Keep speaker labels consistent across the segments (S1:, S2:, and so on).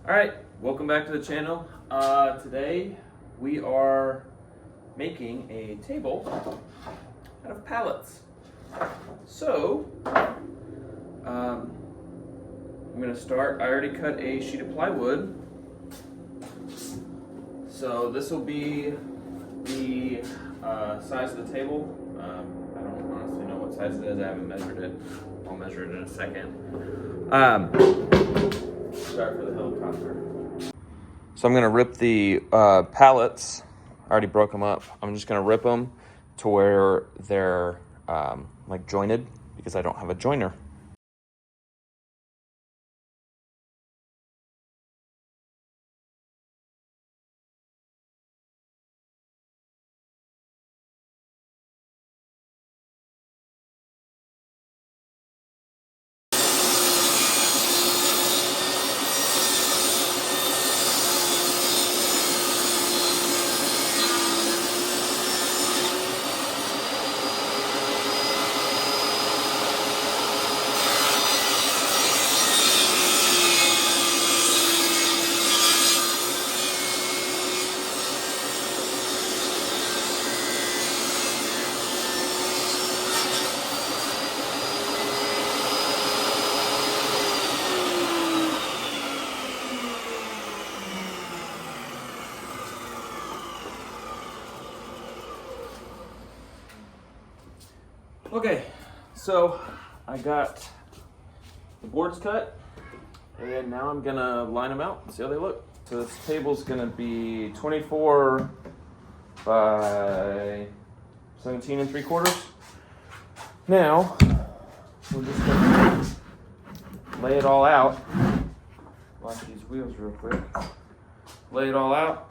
S1: Alright, welcome back to the channel. Today we are making a table out of pallets. So, I'm going to start. I already cut a sheet of plywood. So this will be the size of the table. I don't honestly know what size it is. I haven't measured it. I'll measure it in a second. Start for the helicopter. So I'm gonna rip the pallets. I already broke them up. I'm just gonna rip them to where they're like jointed because I don't have a joiner. Okay, so I got the boards cut, and now I'm gonna line them out and see how they look. So this table's gonna be 24 by 17 3/4. Now, we're just gonna lay it all out. Wash these wheels real quick. Lay it all out,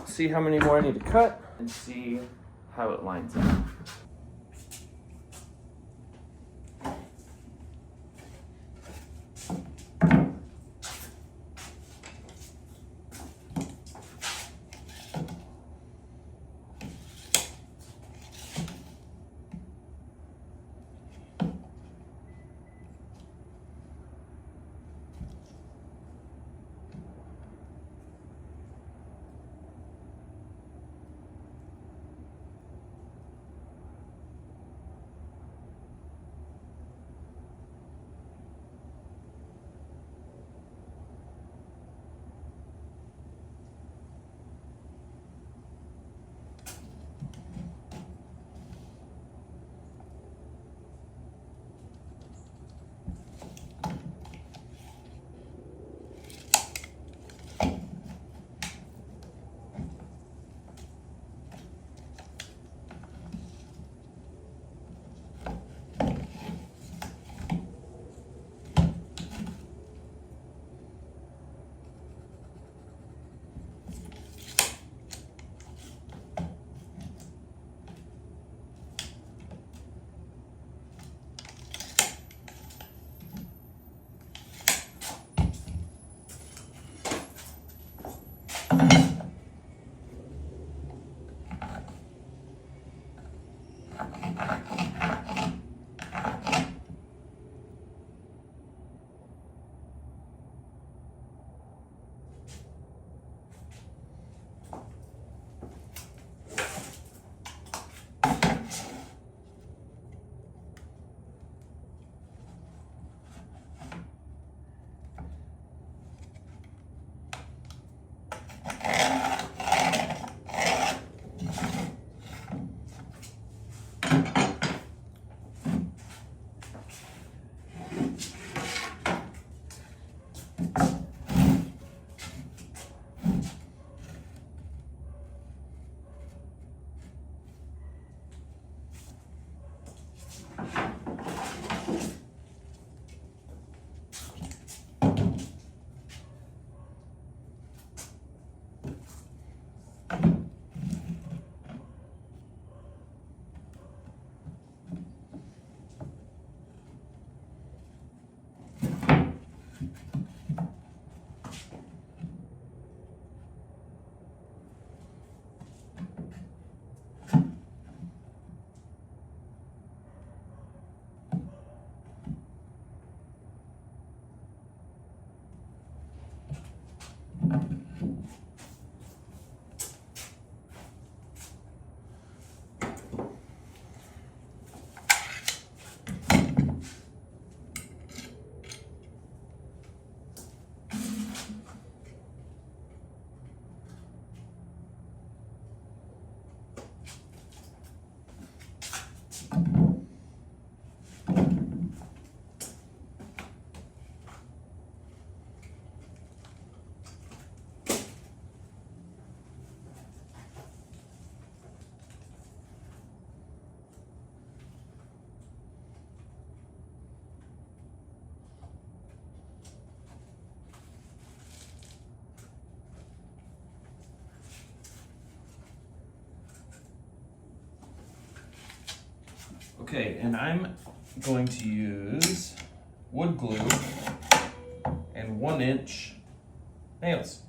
S1: see how many more I need to cut, and see how it lines up. Okay, and I'm going to use wood glue and 1-inch nails.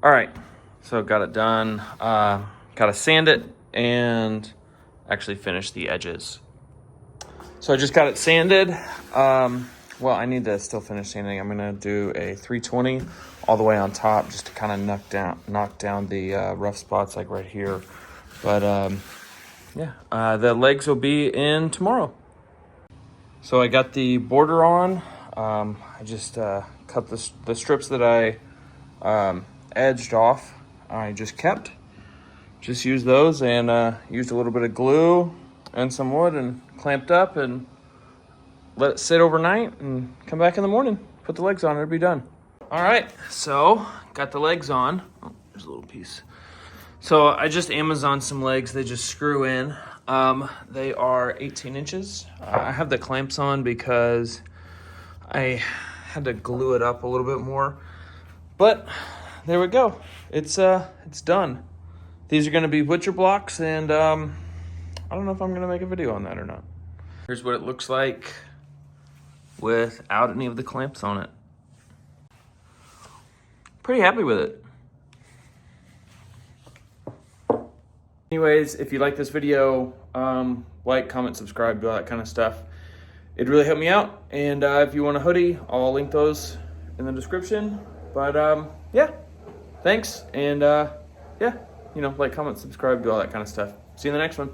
S1: All right, so got it done. Got to sand it and actually finish the edges. So I just got it sanded. Well, I need to still finish sanding. I'm gonna do a 320 all the way on top just to kind of knock down the rough spots like right here. But yeah, the legs will be in tomorrow. So I got the border on. I just cut the strips that I edged off. I just used those and used a little bit of glue and some wood and clamped up and let it sit overnight and come back in the morning, put the legs on, it'll be done. All right, so got the legs on. Oh, there's a little piece. So I just Amazoned some legs, they just screw in. They are 18 inches. I have the clamps on because I had to glue it up a little bit more, but there we go. It's done. These are gonna be butcher blocks, and I don't know if I'm gonna make a video on that or not. Here's what it looks like without any of the clamps on it. Pretty happy with it. Anyways, if you like this video, like, comment, subscribe, do all that kind of stuff. It'd really help me out. And if you want a hoodie, I'll link those in the description. But yeah, thanks. And yeah, like, comment, subscribe, do all that kind of stuff. See you in the next one.